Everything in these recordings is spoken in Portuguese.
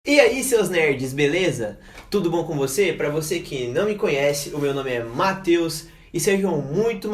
E aí, seus nerds, beleza? Tudo bom com você? Para você que não me conhece, o meu nome é Matheus e sejam muito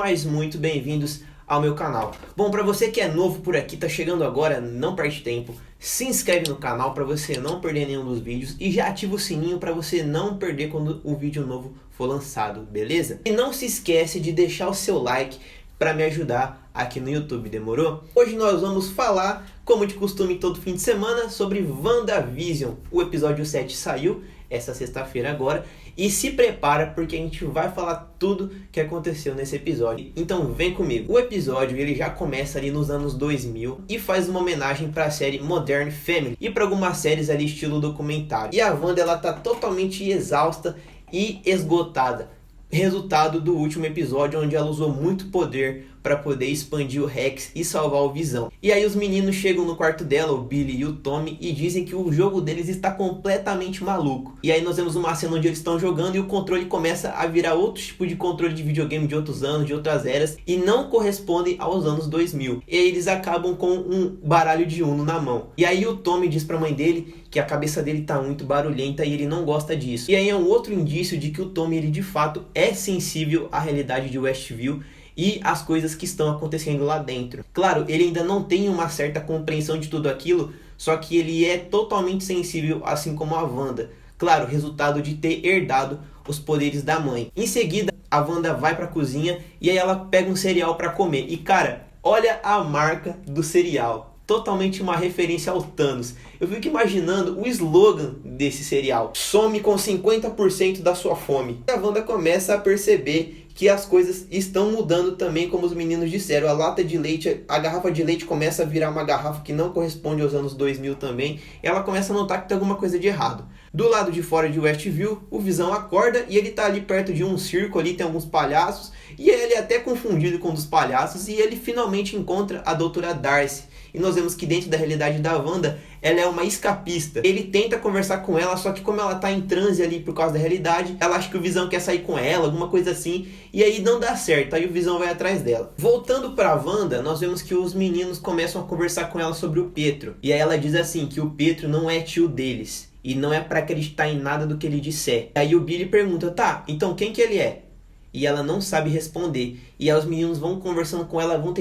bem-vindos ao meu canal. Bom, para você que é novo por aqui, tá chegando agora, não perde tempo, se inscreve no canal para você não perder nenhum dos vídeos e já ativa o sininho para você não perder quando o vídeo novo for lançado, beleza? E não se esquece de deixar o seu like para me ajudar aqui no YouTube, demorou? Hoje nós vamos falar, como de costume todo fim de semana, sobre WandaVision. O episódio 7 saiu essa sexta-feira agora e se prepara porque a gente vai falar tudo que aconteceu nesse episódio. Então vem comigo. O episódio ele já começa ali nos anos 2000 e faz uma homenagem para a série Modern Family e para algumas séries ali estilo documentário. E a Wanda ela tá totalmente exausta e esgotada. Resultado do último episódio onde ela usou muito poder para poder expandir o Rex e salvar o Visão. E aí os meninos chegam no quarto dela, o Billy e o Tommy, e dizem que o jogo deles está completamente maluco. E aí nós vemos uma cena onde eles estão jogando e o controle começa a virar outro tipo de controle de videogame de outros anos, de outras eras, e não correspondem aos anos 2000. E aí eles acabam com um baralho de Uno na mão. E aí o Tommy diz pra mãe dele que a cabeça dele tá muito barulhenta e ele não gosta disso. E aí é um outro indício de que o Tommy ele de fato é sensível à realidade de Westview e as coisas que estão acontecendo lá dentro. Claro, ele ainda não tem uma certa compreensão de tudo aquilo, só que ele é totalmente sensível, assim como a Wanda. Claro, resultado de ter herdado os poderes da mãe. Em seguida, a Wanda vai pra cozinha e aí ela pega um cereal pra comer. E cara, olha a marca do cereal. Totalmente uma referência ao Thanos. Eu fico imaginando o slogan desse cereal: some com 50% da sua fome. E a Wanda começa a perceber que as coisas estão mudando também, como os meninos disseram. A lata de leite, a garrafa de leite começa a virar uma garrafa que não corresponde aos anos 2000 também. E ela começa a notar que tem alguma coisa de errado. Do lado de fora de Westview, o Visão acorda e ele tá ali perto de um circo, ali tem alguns palhaços. E ele é até confundido com um dos palhaços e ele finalmente encontra a doutora Darcy. E nós vemos que dentro da realidade da Wanda, ela é uma escapista. Ele tenta conversar com ela, só que como ela tá em transe ali por causa da realidade, ela acha que o Visão quer sair com ela, alguma coisa assim, e aí não dá certo, aí o Visão vai atrás dela. Voltando pra Wanda, nós vemos que os meninos começam a conversar com ela sobre o Pietro. E aí ela diz assim, que o Pietro não é tio deles, e não é pra acreditar em nada do que ele disser. Aí o Billy pergunta, tá, então quem que ele é? E ela não sabe responder. E aí os meninos vão conversando com ela, vão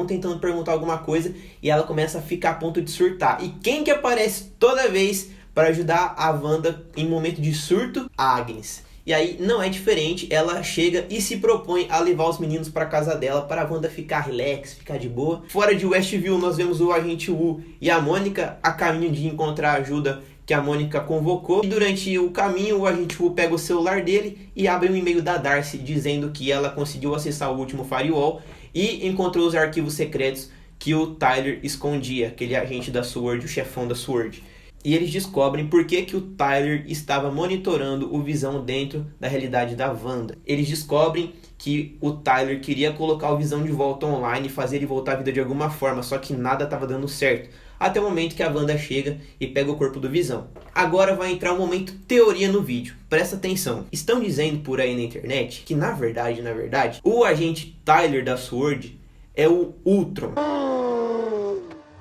tentando perguntar alguma coisa. E ela começa a ficar a ponto de surtar. E quem que aparece toda vez para ajudar a Wanda em momento de surto? A Agnes. E aí não é diferente, ela chega e se propõe a levar os meninos para casa dela para a Wanda ficar relax, ficar de boa. Fora de Westview nós vemos o agente Wu e a Mônica a caminho de encontrar a ajuda que a Mônica convocou. E durante o caminho o agente Wu pega o celular dele e abre um e-mail da Darcy dizendo que ela conseguiu acessar o último firewall e encontrou os arquivos secretos que o Tyler escondia, aquele agente da SWORD, o chefão da SWORD. E eles descobrem por que o Tyler estava monitorando o Visão dentro da realidade da Wanda. Eles descobrem que o Tyler queria colocar o Visão de volta online e fazer ele voltar à vida de alguma forma, só que nada estava dando certo. Até o momento que a Wanda chega e pega o corpo do Visão. Agora vai entrar o momento teoria no vídeo. Presta atenção. Estão dizendo por aí na internet que na verdade, o agente Tyler da SWORD é o Ultron.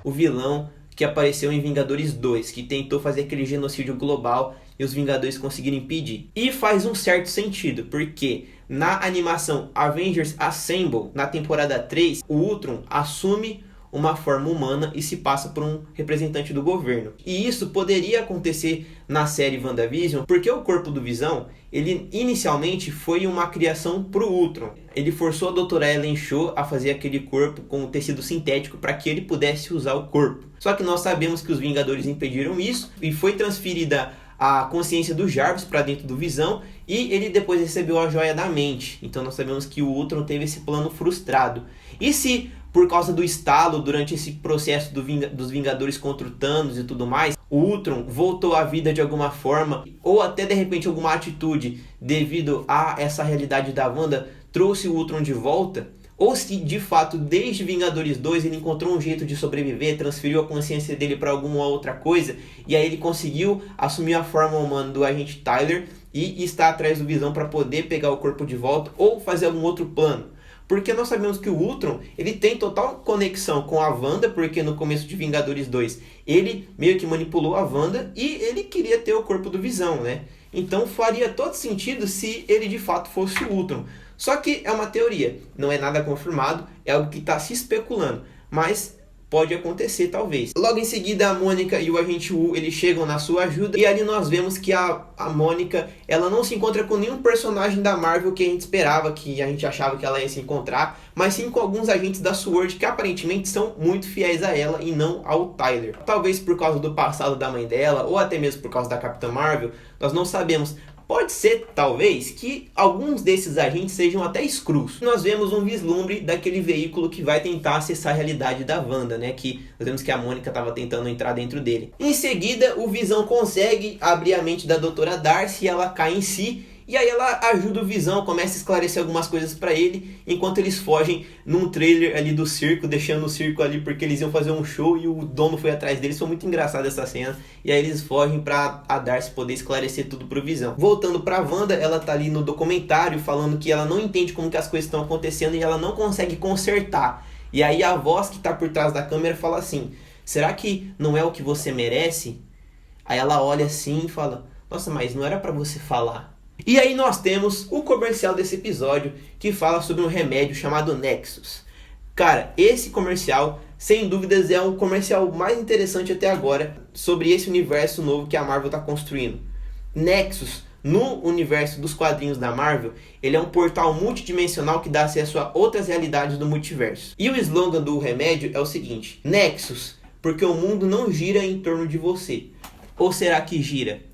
O vilão que apareceu em Vingadores 2, que tentou fazer aquele genocídio global e os Vingadores conseguiram impedir. E faz um certo sentido, porque na animação Avengers Assemble, na temporada 3, o Ultron assume uma forma humana e se passa por um representante do governo. E isso poderia acontecer na série WandaVision, porque o corpo do Visão, ele inicialmente foi uma criação pro Ultron. Ele forçou a doutora Ellen Shaw a fazer aquele corpo com tecido sintético para que ele pudesse usar o corpo. Só que nós sabemos que os Vingadores impediram isso e foi transferida a consciência do Jarvis para dentro do Visão e ele depois recebeu a joia da mente. Então nós sabemos que o Ultron teve esse plano frustrado. E se por causa do estalo durante esse processo dos Vingadores contra o Thanos e tudo mais, o Ultron voltou à vida de alguma forma, ou até de repente alguma atitude devido a essa realidade da Wanda trouxe o Ultron de volta, ou se de fato desde Vingadores 2 ele encontrou um jeito de sobreviver, transferiu a consciência dele para alguma outra coisa, e aí ele conseguiu assumir a forma humana do agente Tyler e está atrás do Visão para poder pegar o corpo de volta ou fazer algum outro plano. Porque nós sabemos que o Ultron, ele tem total conexão com a Wanda, porque no começo de Vingadores 2, ele meio que manipulou a Wanda e ele queria ter o corpo do Visão, né? Então faria todo sentido se ele de fato fosse o Ultron. Só que é uma teoria, não é nada confirmado, é algo que está se especulando, mas pode acontecer talvez. Logo em seguida a Mônica e o Agente Woo, eles chegam na sua ajuda, e ali nós vemos que a Mônica, ela não se encontra com nenhum personagem da Marvel que a gente esperava, que a gente achava que ela ia se encontrar, mas sim com alguns agentes da SWORD que aparentemente são muito fiéis a ela e não ao Tyler. Talvez por causa do passado da mãe dela, ou até mesmo por causa da Capitã Marvel, nós não sabemos. Pode ser, talvez, que alguns desses agentes sejam até Skrulls. Nós vemos um vislumbre daquele veículo que vai tentar acessar a realidade da Wanda, né? Que nós vemos que a Mônica estava tentando entrar dentro dele. Em seguida, o Visão consegue abrir a mente da Doutora Darcy e ela cai em si. E aí ela ajuda o Visão, começa a esclarecer algumas coisas pra ele, enquanto eles fogem num trailer ali do circo, deixando o circo ali porque eles iam fazer um show e o dono foi atrás deles. Foi muito engraçada essa cena. E aí eles fogem pra a Darcy poder esclarecer tudo pro Visão. Voltando pra Wanda, ela tá ali no documentário falando que ela não entende como que as coisas estão acontecendo e ela não consegue consertar. E aí a voz que tá por trás da câmera fala assim: será que não é o que você merece? Aí ela olha assim e fala: nossa, mas não era pra você falar. E aí nós temos o comercial desse episódio que fala sobre um remédio chamado Nexus. Cara, esse comercial, sem dúvidas, é o comercial mais interessante até agora sobre esse universo novo que a Marvel está construindo. Nexus, no universo dos quadrinhos da Marvel, ele é um portal multidimensional que dá acesso a outras realidades do multiverso. E o slogan do remédio é o seguinte: Nexus, porque o mundo não gira em torno de você. Ou será que gira?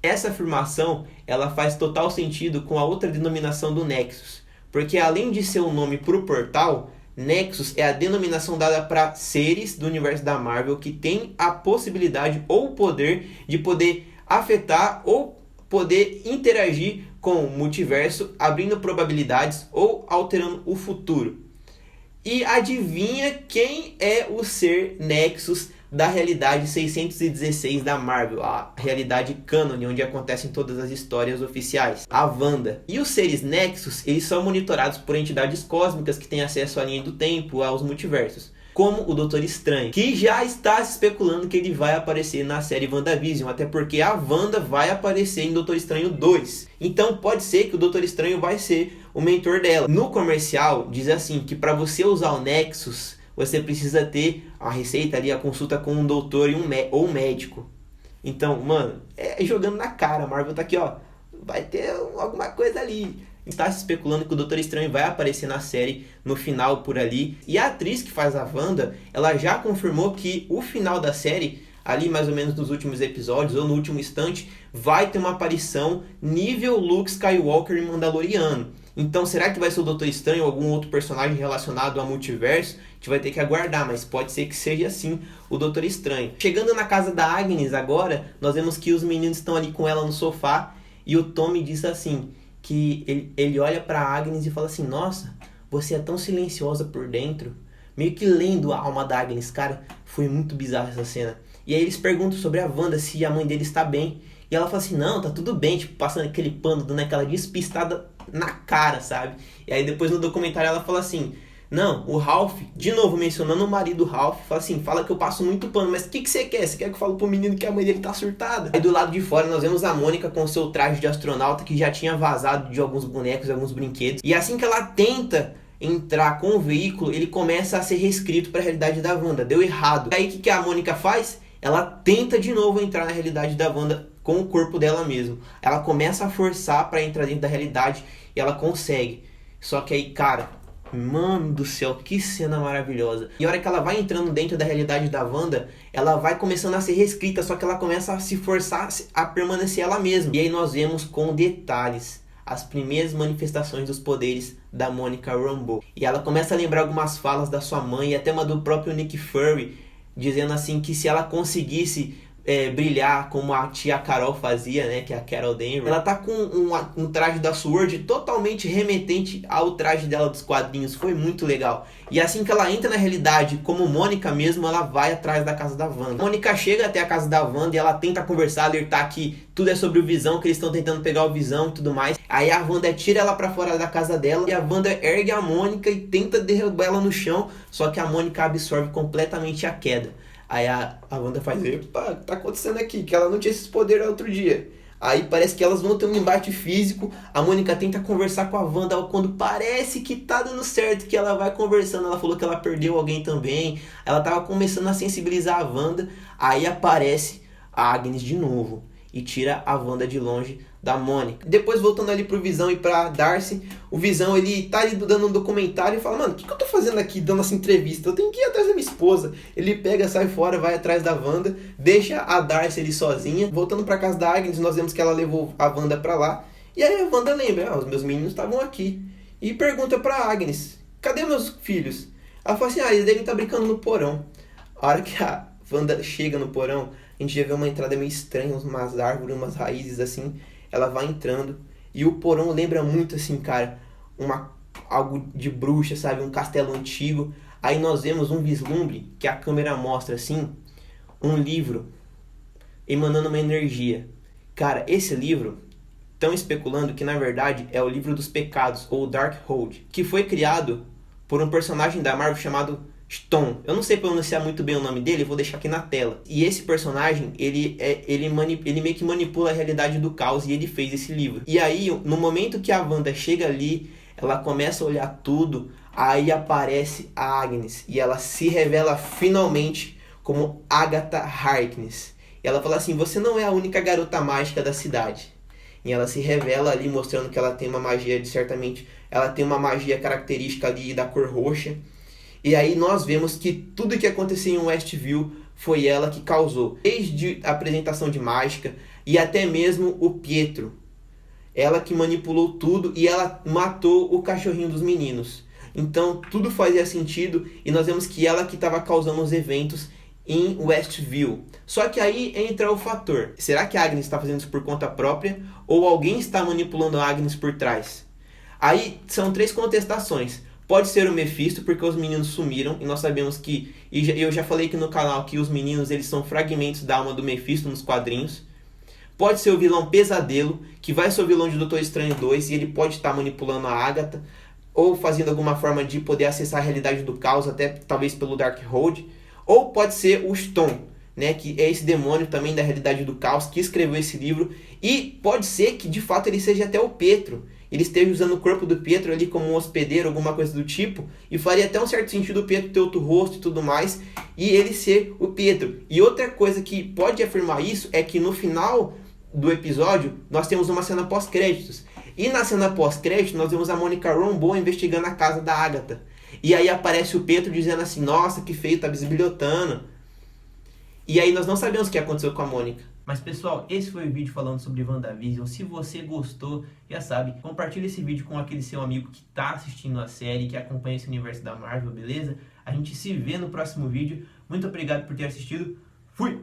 Essa afirmação, ela faz total sentido com a outra denominação do Nexus, porque além de ser um nome para o portal, Nexus é a denominação dada para seres do universo da Marvel que tem a possibilidade ou o poder de poder afetar ou poder interagir com o multiverso, abrindo probabilidades ou alterando o futuro. E adivinha quem é o ser Nexus da realidade 616 da Marvel, a realidade canon, onde acontecem todas as histórias oficiais? A Wanda. E os seres Nexus, eles são monitorados por entidades cósmicas que têm acesso à linha do tempo, aos multiversos, como o Doutor Estranho, que já está se especulando que ele vai aparecer na série WandaVision, até porque a Wanda vai aparecer em Doutor Estranho 2. Então pode ser que o Doutor Estranho vai ser o mentor dela. No comercial diz assim, que para você usar o Nexus, você precisa ter a receita ali, a consulta com um doutor e ou um médico. Então, mano, é jogando na cara. A Marvel tá aqui, ó, vai ter alguma coisa ali. E tá se especulando que o Doutor Estranho vai aparecer na série no final por ali. E a atriz que faz a Wanda, ela já confirmou que o final da série, ali mais ou menos nos últimos episódios ou no último instante, vai ter uma aparição nível Luke Skywalker e Mandaloriano. Então será que vai ser o Doutor Estranho ou algum outro personagem relacionado ao multiverso? A gente vai ter que aguardar, mas pode ser que seja assim o Doutor Estranho. Chegando na casa da Agnes agora, nós vemos que os meninos estão ali com ela no sofá e o Tommy diz assim, que ele olha pra Agnes e fala assim: nossa, você é tão silenciosa por dentro. Meio que lendo a alma da Agnes. Cara, foi muito bizarra essa cena. E aí eles perguntam sobre a Wanda, se a mãe dele está bem. E ela fala assim: não, tá tudo bem, tipo, passando aquele pano, dando aquela despistada na cara, sabe? E aí depois no documentário ela fala assim: não, o Ralph, de novo mencionando o marido Ralph, fala assim: fala que eu passo muito pano, mas o que você quer? Você quer que eu fale pro menino que a mãe dele tá surtada? Aí do lado de fora nós vemos a Mônica com seu traje de astronauta que já tinha vazado de alguns bonecos, alguns brinquedos. E assim que ela tenta entrar com o veículo, ele começa a ser reescrito para a realidade da Wanda. Deu errado. Aí o que a Mônica faz? Ela tenta de novo entrar na realidade da Wanda com o corpo dela mesmo. Ela começa a forçar para entrar dentro da realidade e ela consegue. Só que aí, cara, mano do céu, que cena maravilhosa. E a hora que ela vai entrando dentro da realidade da Wanda, ela vai começando a ser reescrita, só que ela começa a se forçar a permanecer ela mesma. E aí nós vemos com detalhes as primeiras manifestações dos poderes da Monica Rambeau. E ela começa a lembrar algumas falas da sua mãe e até uma do próprio Nick Fury, dizendo assim que se ela conseguisse brilhar como a tia Carol fazia, né? Que é a Carol Danvers. Ela tá com um traje da Sword totalmente remetente ao traje dela dos quadrinhos. Foi muito legal. E assim que ela entra na realidade, como Mônica mesmo, ela vai atrás da casa da Wanda. A Mônica chega até a casa da Wanda e ela tenta conversar, alertar que tudo é sobre o Visão, que eles estão tentando pegar o Visão e tudo mais. Aí a Wanda tira ela pra fora da casa dela e a Wanda ergue a Mônica e tenta derrubar ela no chão. Só que a Mônica absorve completamente a queda. Aí a Wanda faz, epa, tá acontecendo aqui? Que ela não tinha esses poderes outro dia. Aí parece que elas vão ter um embate físico. A Mônica tenta conversar com a Wanda quando parece que tá dando certo, que ela vai conversando. Ela falou que ela perdeu alguém também. Ela tava começando a sensibilizar a Wanda. Aí aparece a Agnes de novo e tira a Wanda de longe da Mônica. Depois, voltando ali pro Visão e pra Darcy, o Visão, ele tá ali dando um documentário e fala, mano, o que eu tô fazendo aqui dando essa entrevista? Eu tenho que ir atrás da minha esposa. Ele pega, sai fora, vai atrás da Wanda, deixa a Darcy ali sozinha. Voltando pra casa da Agnes, nós vemos que ela levou a Wanda pra lá. E aí a Wanda lembra, os meus meninos estavam aqui. E pergunta pra Agnes, cadê meus filhos? Ela fala assim, eles devem estar brincando no porão. A hora que a Wanda chega no porão, a gente já vê uma entrada meio estranha, umas árvores, umas raízes assim. Ela vai entrando e o porão lembra muito assim, cara, algo de bruxa, sabe? Um castelo antigo. Aí nós vemos um vislumbre que a câmera mostra assim, um livro emanando uma energia. Cara, esse livro, estão especulando que na verdade é o livro dos pecados, ou Darkhold, que foi criado por um personagem da Marvel chamado Stone. Eu não sei pronunciar muito bem o nome dele, vou deixar aqui na tela. E esse personagem, ele meio que manipula a realidade do caos e ele fez esse livro. E aí, no momento que a Wanda chega ali, ela começa a olhar tudo, aí aparece a Agnes e ela se revela finalmente como Agatha Harkness. E ela fala assim, você não é a única garota mágica da cidade. E ela se revela ali mostrando que ela tem uma magia, certamente, ela tem uma magia característica ali da cor roxa. E aí nós vemos que tudo que aconteceu em Westview foi ela que causou. Desde a apresentação de mágica e até mesmo o Pietro. Ela que manipulou tudo e ela matou o cachorrinho dos meninos. Então tudo fazia sentido e nós vemos que ela que estava causando os eventos em Westview. Só que aí entra o fator. Será que a Agnes está fazendo isso por conta própria? Ou alguém está manipulando a Agnes por trás? Aí são 3 contestações. Pode ser o Mephisto, porque os meninos sumiram, e nós sabemos que, e eu já falei aqui no canal, que os meninos eles são fragmentos da alma do Mephisto nos quadrinhos. Pode ser o vilão Pesadelo, que vai ser o vilão de Doutor Estranho 2, e ele pode estar manipulando a Agatha, ou fazendo alguma forma de poder acessar a realidade do caos, até talvez pelo Darkhold. Ou pode ser o Stone, né, que é esse demônio também da realidade do caos, que escreveu esse livro, e pode ser que de fato ele seja até o Pietro. Ele esteja usando o corpo do Pietro ali como um hospedeiro, alguma coisa do tipo, e faria até um certo sentido o Pietro ter outro rosto e tudo mais, e ele ser o Pietro. E outra coisa que pode afirmar isso é que no final do episódio nós temos uma cena pós-créditos. E na cena pós-crédito nós vemos a Monica Rambeau investigando a casa da Agatha. E aí aparece o Pietro dizendo assim, nossa, que feio, tá bisbilhotando. E aí nós não sabemos o que aconteceu com a Mônica. Mas pessoal, esse foi o vídeo falando sobre WandaVision. Se você gostou, já sabe, compartilha esse vídeo com aquele seu amigo que tá assistindo a série, que acompanha esse universo da Marvel, beleza? A gente se vê no próximo vídeo. Muito obrigado por ter assistido. Fui!